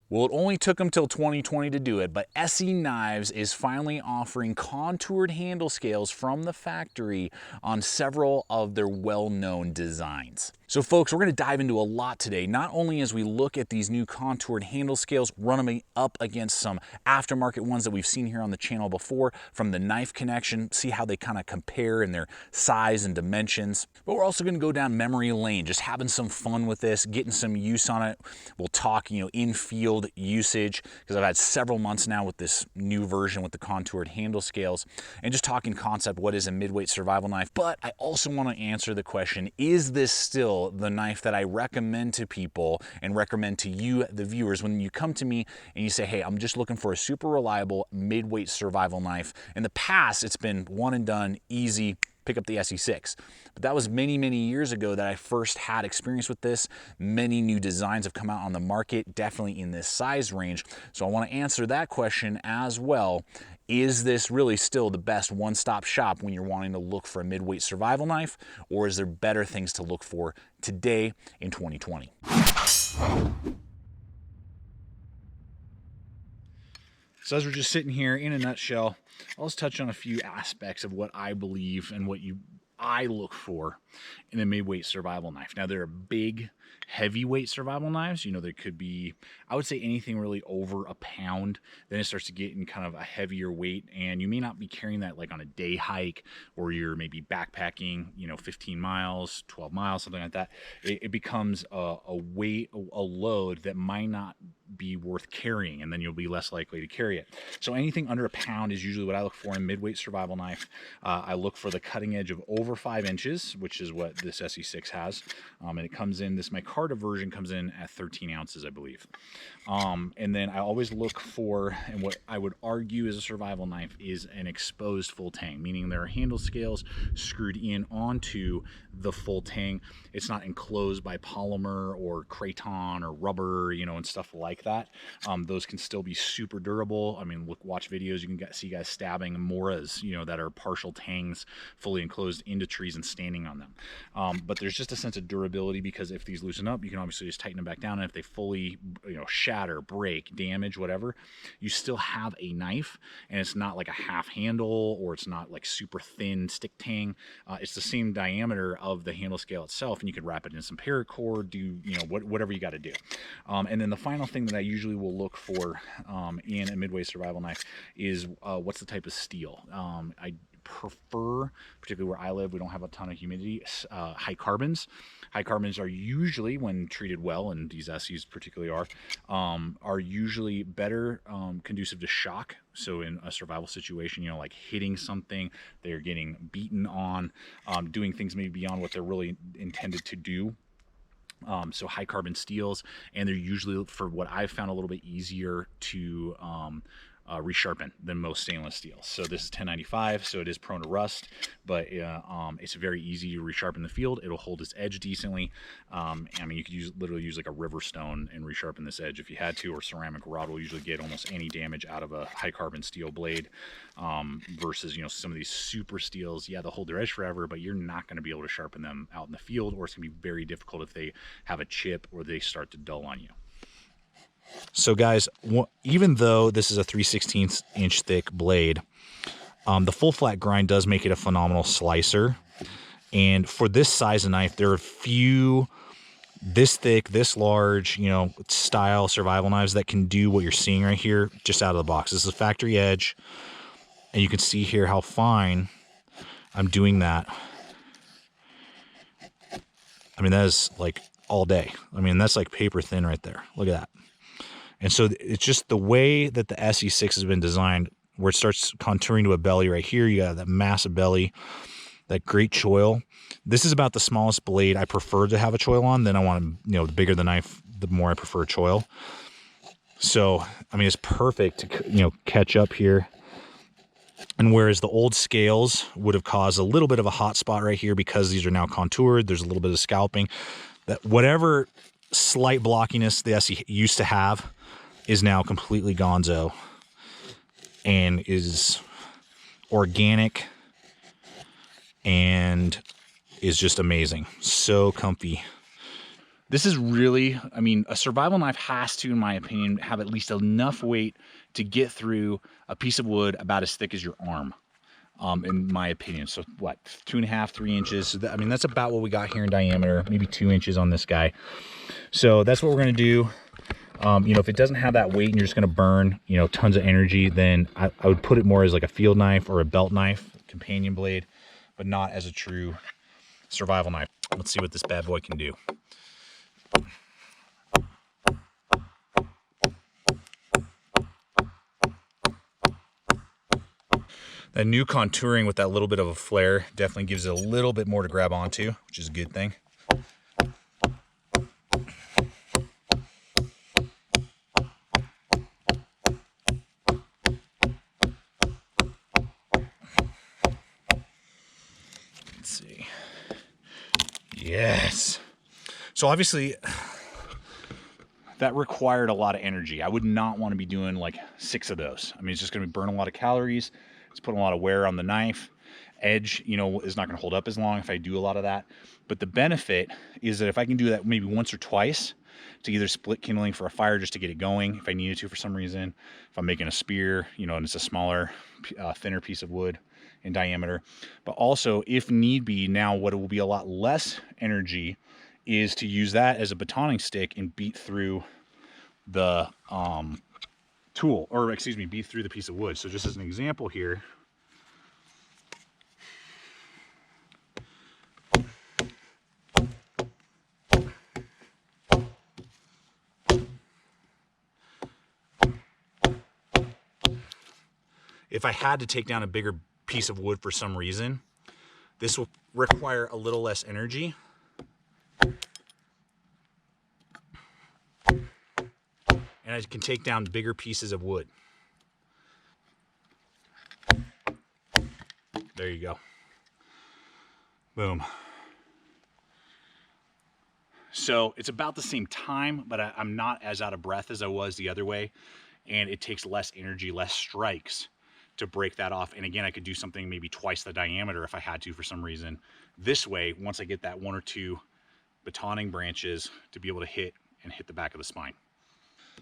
Well, it only took them till 2020 to do it, but ESEE Knives is finally offering contoured handle scales from the factory on several of their well-known designs. So folks, we're going to dive into a lot today, not only as we look at these new contoured handle scales, run them up against some aftermarket ones that we've seen here on the channel before from the Knife Connection, see how they kind of compare in their size and dimensions. But we're also going to go down memory lane, just having some fun with this, getting some use on it. We'll talk, in-field usage, because I've had several months now with this new version with the contoured handle scales, and just talking concept, what is a midweight survival knife. But I also want to answer the question, is this still the knife that I recommend to people and recommend to you, the viewers, when you come to me and you say, hey, I'm just looking for a super reliable midweight survival knife. In the past, it's been one and done, easy, pick up the ESEE6. But that was many, many years ago that I first had experience with this. Many new designs have come out on the market, definitely in this size range. So I want to answer that question as well. Is this really still the best one-stop shop when you're wanting to look for a midweight survival knife, or is there better things to look for today in 2020? So as we're just sitting here in a nutshell, I'll just touch on a few aspects of what I believe and what I look for in a midweight survival knife. Now, there are big, heavyweight survival knives. There could be, I would say, anything really over a pound. Then it starts to get in kind of a heavier weight, and you may not be carrying that like on a day hike, or you're maybe backpacking, 15 miles, 12 miles, something like that. It becomes a weight, a load that might not be worth carrying, and then you'll be less likely to carry it. So anything under a pound is usually what I look for in midweight survival knife. I look for the cutting edge of over 5 inches, which is what this ESEE6 has, and it comes in, this micarta version comes in at 13 ounces, I believe. And then I always look for, and what I would argue is a survival knife is an exposed full tang, meaning there are handle scales screwed in onto the full tang. It's not enclosed by polymer or craton or rubber, and stuff like that. Those can still be super durable. I mean, watch videos, you can see guys stabbing moras, that are partial tangs fully enclosed into trees and standing on them. But there's just a sense of durability, because if these loosen up, you can obviously just tighten them back down, and if they fully, shatter, break, damage, whatever, you still have a knife, and it's not like a half handle, or it's not like super thin stick tang. It's the same diameter of the handle scale itself, and you can wrap it in some paracord, do whatever you got to do. And then the final thing that I usually will look for in a midweight survival knife is what's the type of steel. I prefer, particularly where I live, we don't have a ton of humidity, high carbons. High carbons are usually, when treated well, and these ESEEs particularly are usually better conducive to shock. So in a survival situation, like hitting something, they're getting beaten on, doing things maybe beyond what they're really intended to do. So high carbon steels, and they're usually, for what I've found, a little bit easier to resharpen than most stainless steels. So this is 1095, so it is prone to rust, but it's very easy to resharpen the field. It'll hold its edge decently. I mean, you could literally use like a river stone and resharpen this edge if you had to, or ceramic rod will usually get almost any damage out of a high carbon steel blade, versus some of these super steels. Yeah, they'll hold their edge forever, but you're not going to be able to sharpen them out in the field, or it's going to be very difficult if they have a chip or they start to dull on you. So guys, even though this is a 3/16 inch thick blade, the full flat grind does make it a phenomenal slicer. And for this size of knife, there are a few this thick, this large, style survival knives that can do what you're seeing right here just out of the box. This is a factory edge, and you can see here how fine I'm doing that. I mean, that is like all day. I mean, that's like paper thin right there. Look at that. And so it's just the way that the ESEE6 has been designed, where it starts contouring to a belly right here. You got that massive belly, that great choil. This is about the smallest blade I prefer to have a choil on. Then I want to, the bigger the knife, the more I prefer a choil. So, I mean, it's perfect to, catch up here. And whereas the old scales would have caused a little bit of a hot spot right here, because these are now contoured, there's a little bit of scalping, that whatever slight blockiness the ESEE used to have is now completely gonzo and is organic and is just amazing. So comfy. This is really, I mean, a survival knife has to, in my opinion, have at least enough weight to get through a piece of wood about as thick as your arm, in my opinion. So what, 2.5, 3 inches? So I mean, that's about what we got here in diameter, maybe 2 inches on this guy. So that's what we're gonna do. You know, if it doesn't have that weight and you're just gonna burn, you know, tons of energy, then I would put it more as like a field knife or a belt knife, companion blade, but not as a true survival knife. Let's see what this bad boy can do. That new contouring with that little bit of a flare definitely gives it a little bit more to grab onto, which is a good thing. Let's see. Yes. So obviously that required a lot of energy. I would not want to be doing like 6 of those. I mean, it's just going to burn a lot of calories. It's putting a lot of wear on the knife. Edge, you know, is not going to hold up as long if I do a lot of that. But the benefit is that if I can do that maybe once or twice to either split kindling for a fire just to get it going if I needed to for some reason, if I'm making a spear, you know, and it's a smaller, thinner piece of wood in diameter. But also, if need be, now what it will be a lot less energy is to use that as a batoning stick and beat through the tool, or excuse me, beat through the piece of wood. So just as an example here, if I had to take down a bigger piece of wood for some reason, this will require a little less energy. And I can take down bigger pieces of wood. There you go. Boom. So it's about the same time, but I'm not as out of breath as I was the other way. And it takes less energy, less strikes to break that off. And again, I could do something maybe twice the diameter if I had to for some reason. This way, once I get that 1 or 2 batoning branches to be able to hit the back of the spine.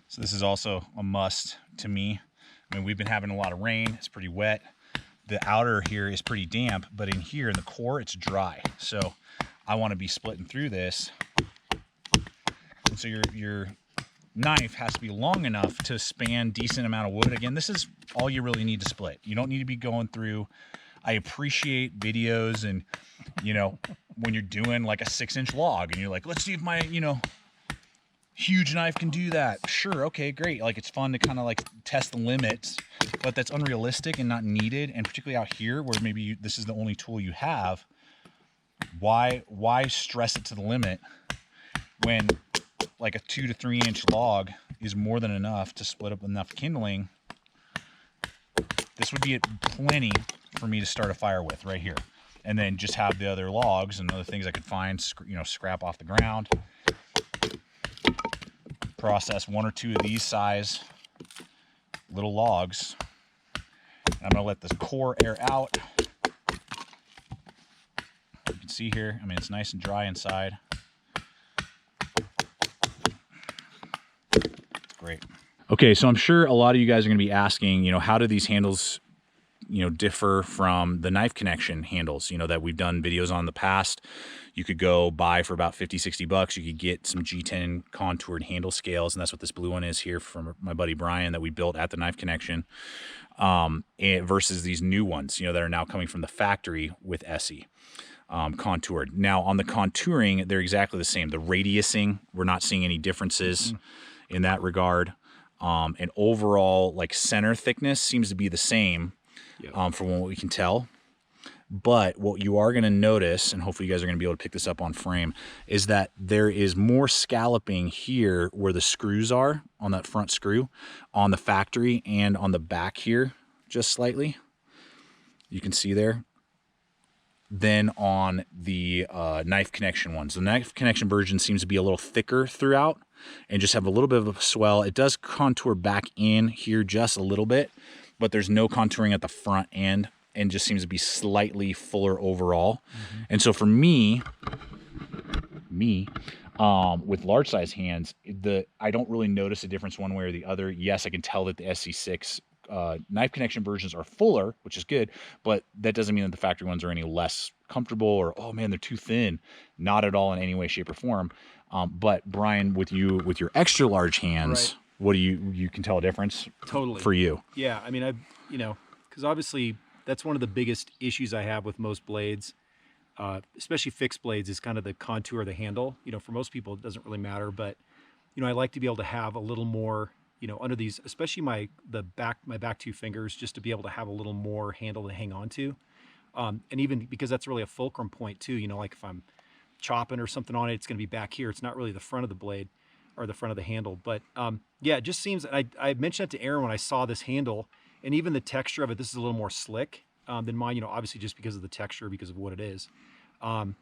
So this is also a must to me. I mean, we've been having a lot of rain. It's pretty wet. The outer here is pretty damp, but in here, in the core, it's dry. So I want to be splitting through this. And so your knife has to be long enough to span decent amount of wood. Again, this is all you really need to split. You don't need to be going through. I appreciate videos and, you know, when you're doing like a 6-inch log and you're like, let's see if my, you know, huge knife can do that. Sure, okay, great. Like, it's fun to kind of like test the limits, but that's unrealistic and not needed. And particularly out here where maybe this is the only tool you have, why stress it to the limit when like a 2 to 3 inch log is more than enough to split up enough kindling? This would be plenty for me to start a fire with right here, and then just have the other logs and other things I could find, you know, scrap off the ground. Process 1 or 2 of these size little logs. I'm gonna let this core air out. You can see here, I mean, it's nice and dry inside. Great. Okay, so I'm sure a lot of you guys are going to be asking, you know, how do these handles, you know, differ from the knife connection handles, you know, that we've done videos on in the past. You could go buy for about 50, 60 bucks. You could get some G10 contoured handle scales, and that's what this blue one is here from my buddy Brian that we built at the Knife Connection, versus these new ones, you know, that are now coming from the factory with ESEE. Contoured. Now on the contouring, they're exactly the same. The radiusing, we're not seeing any differences in that regard. And overall, like, center thickness seems to be the same, from what we can tell. But what you are going to notice, and hopefully you guys are going to be able to pick this up on frame, is that there is more scalloping here where the screws are on that front screw on the factory, and on the back here just slightly. You can see there. Than on the Knife Connection ones. The Knife Connection version seems to be a little thicker throughout and just have a little bit of a swell. It does contour back in here just a little bit, but there's no contouring at the front end, and just seems to be slightly fuller overall. And so for me, With large size hands, I don't really notice a difference one way or the other. Yes, I can tell that the ESEE6 knife connection versions are fuller, which is good, but that doesn't mean that the factory ones are any less comfortable or, oh man, they're too thin. Not at all in any way, shape, or form. But Brian, with your extra large hands, what do you can tell a difference? Totally. For you? Yeah, I mean, because obviously that's one of the biggest issues I have with most blades, especially fixed blades, is kind of the contour of the handle. For most people it doesn't really matter, but I like to be able to have a little more, under these, especially my back two fingers, just to be able to have a little more handle to hang on to. And even because that's really a fulcrum point too, like if I'm chopping or something on it, it's going to be back here. It's not really the front of the blade or the front of the handle. But yeah, it just seems, I mentioned that to Aaron when I saw this handle, and even the texture of it, this is a little more slick than mine, obviously just because of the texture, because of what it is. And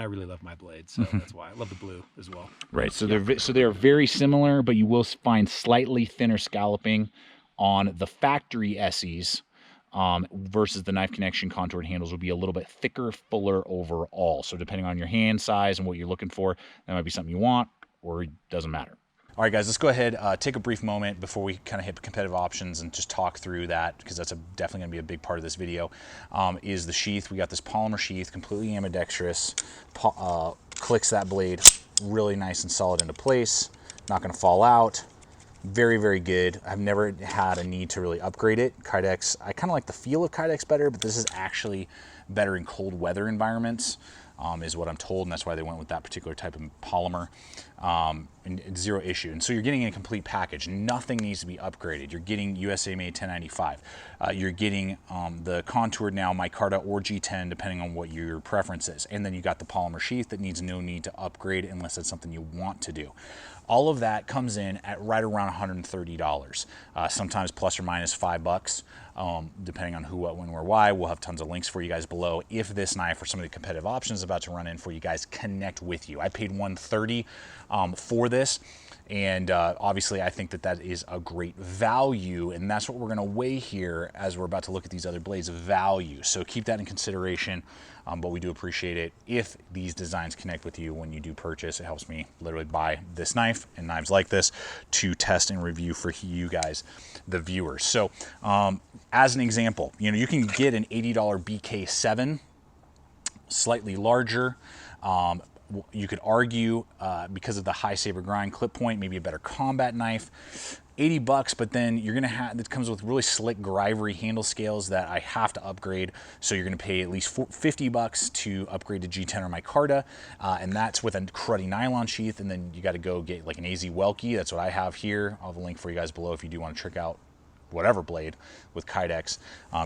I really love my blades, so that's why I love the blue as well. Right. So they're very similar, but you will find slightly thinner scalloping on the factory ESEEs versus the knife connection contoured handles will be a little bit thicker, fuller overall. So depending on your hand size and what you're looking for, that might be something you want, or it doesn't matter. All right, guys, let's go ahead, take a brief moment before we kind of hit competitive options and just talk through that, because that's definitely going to be a big part of this video, is the sheath. We got this polymer sheath, completely ambidextrous, clicks that blade really nice and solid into place, not going to fall out. Very, very good. I've never had a need to really upgrade it. Kydex, I kind of like the feel of Kydex better, but this is actually better in cold weather environments. Is what I'm told, and that's why they went with that particular type of polymer. And zero issue. And so you're getting a complete package. Nothing needs to be upgraded. You're getting USA made 1095. You're getting the contoured now micarta or G10, depending on what your preference is. And then you got the polymer sheath that needs no need to upgrade unless it's something you want to do. All of that comes in at right around $130, sometimes plus or minus $5, depending on who, what, when, where, why. We'll have tons of links for you guys below if this knife or some of the competitive options is about to run in for you guys connect with you. I paid $130 for this, and obviously I think that is a great value, and that's what we're going to weigh here as we're about to look at these other blades of value. So keep that in consideration. But we do appreciate it if these designs connect with you when you do purchase. It helps me literally buy this knife and knives like this to test and review for you guys, the viewers. So as an example, you can get an $80 BK7, slightly larger. You could argue because of the high saber grind clip point, maybe a better combat knife. $80, but then you're gonna have, it comes with really slick Gryvery handle scales that I have to upgrade. So you're gonna pay at least $50 to upgrade to G10 or micarta, and that's with a cruddy nylon sheath. And then you got to go get like an AZ Welke. That's what I have here. I'll have a link for you guys below if you do want to check out whatever blade with Kydex.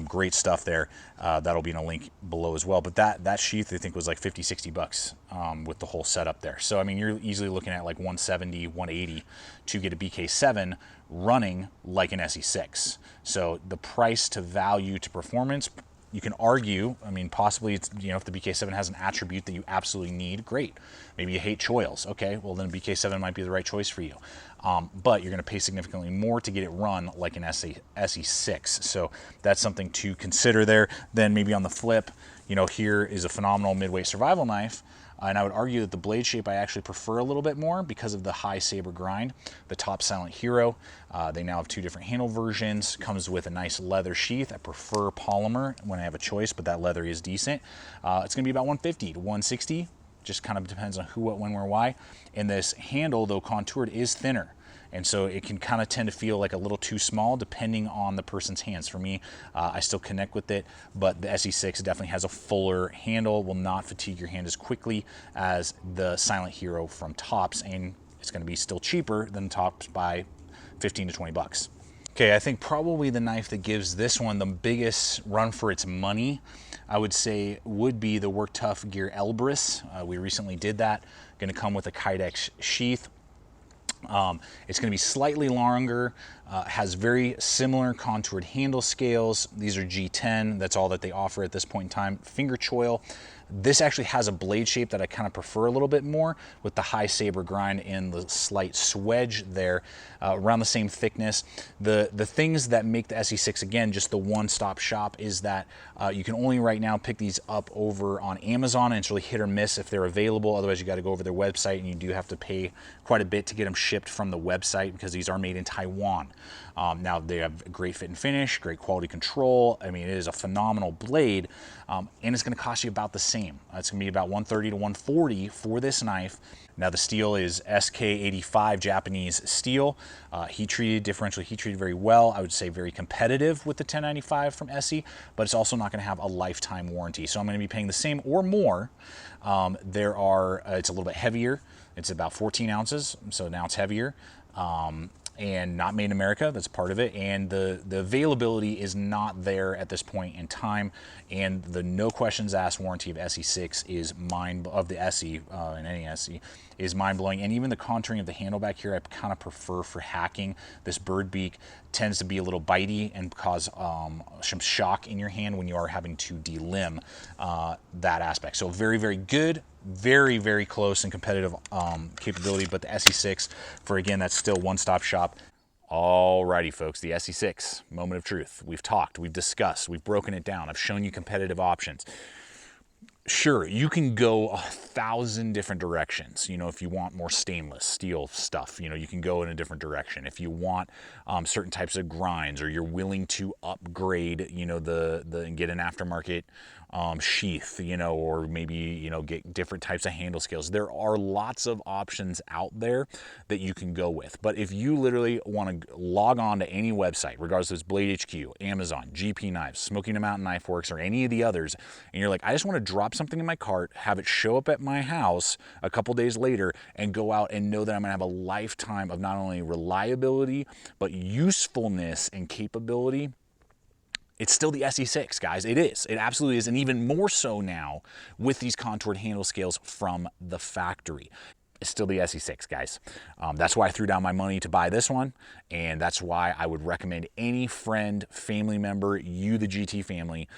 Great stuff there. That'll be in a link below as well. But that sheath I think was like $50–60 with the whole setup there. So I mean, you're easily looking at like $170, $180 to get a BK7 running like an ESEE6. So the price to value to performance, you can argue, I mean, possibly it's, if the BK7 has an attribute that you absolutely need, great. Maybe you hate choils. Okay, well then BK7 might be the right choice for you. But you're going to pay significantly more to get it run like an ESEE6. So that's something to consider there. Then maybe on the flip, here is a phenomenal midweight survival knife. And I would argue that the blade shape I actually prefer a little bit more because of the high saber grind. The Top Silent Hero, they now have 2 different handle versions. Comes with a nice leather sheath. I prefer polymer when I have a choice, but that leather is decent. It's going to be about $150 to $160. Just kind of depends on who, what, when, where, why. And this handle, though contoured, is thinner. And so it can kind of tend to feel like a little too small depending on the person's hands. For me, I still connect with it, but the ESEE6 definitely has a fuller handle, will not fatigue your hand as quickly as the Silent Hero from Tops, and it's going to be still cheaper than Tops by 15 to 20 bucks. Okay, I think probably the knife that gives this one the biggest run for its money, I would say, would be the Work Tuff Gear Elbrus. We recently did that. Going to come with a Kydex sheath. It's going to be slightly longer, has very similar contoured handle scales. These are G10. That's all that they offer at this point in time. Finger choil. This actually has a blade shape that I kind of prefer a little bit more, with the high saber grind and the slight swedge there, around the same thickness. The things that make the ESEE6, again, just the one-stop shop, is that you can only right now pick these up over on Amazon, and it's really hit or miss if they're available. Otherwise, you got to go over their website, and you do have to pay quite a bit to get them shipped from the website, because these are made in Taiwan. Now, they have great fit and finish, great quality control. I mean, it is a phenomenal blade, and it's going to cost you about the same. It's going to be about $130 to $140 for this knife. Now, the steel is SK85 Japanese steel, heat treated, differential heat treated very well. I would say very competitive with the 1095 from ESEE, but it's also not going to have a lifetime warranty. So I'm going to be paying the same or more. It's a little bit heavier. It's about 14 ounces, so now it's heavier. And not made in America, that's part of it. And the availability is not there at this point in time. And the no questions asked warranty of ESEE6 is of the ESEE, and any ESEE, is mind-blowing. And even the contouring of the handle back here, I kind of prefer for hacking. This bird beak tends to be a little bitey and cause some shock in your hand when you are having to delimb that aspect. So very, very good. Very, very close and competitive capability, but the ESEE6, for again, that's still one-stop shop. Alrighty, folks, the ESEE6, moment of truth. We've talked, we've discussed, we've broken it down. I've shown you competitive options. Sure, you can go 1,000 different directions. You know, if you want more stainless steel stuff, you know, you can go in a different direction. If you want certain types of grinds, or you're willing to upgrade, you know, and get an aftermarket sheath, you know, or maybe, you know, get different types of handle scales. There are lots of options out there that you can go with. But if you literally want to log on to any website, regardless if it's Blade HQ, Amazon, GP Knives, Smoky Mountain Knife Works, or any of the others, and you're like, I just want to drop something in my cart, have it show up at my house a couple days later, and go out and know that I'm going to have a lifetime of not only reliability, but usefulness and capability, it's still the ESEE6, guys. It is. It absolutely is. And even more so now with these contoured handle scales from the factory. It's still the ESEE6, guys. That's why I threw down my money to buy this one. And that's why I would recommend any friend, family member, you, the GT family,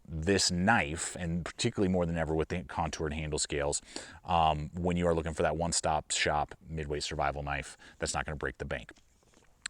this knife, and particularly more than ever with the contoured handle scales, when you are looking for that one-stop shop midweight survival knife that's not going to break the bank.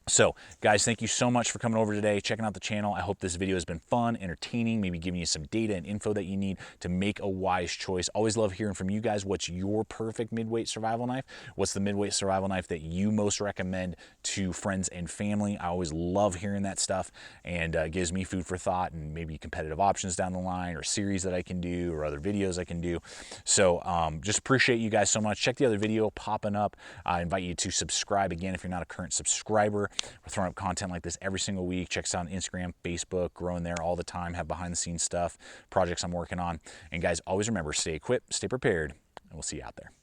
So, guys, thank you so much for coming over today, checking out the channel. I hope this video has been fun, entertaining, maybe giving you some data and info that you need to make a wise choice. Always love hearing from you guys. What's your perfect midweight survival knife? What's the midweight survival knife that you most recommend to friends and family? I always love hearing that stuff, and gives me food for thought, and maybe competitive options down the line, or series that I can do, or other videos I can do. So just appreciate you guys so much. Check the other video popping up. I invite you to subscribe again if you're not a current subscriber. We're throwing up content like this every single week. Check us out on Instagram, Facebook, growing there all the time. Have behind the scenes stuff, projects I'm working on. And guys, always remember, stay equipped, stay prepared, and we'll see you out there.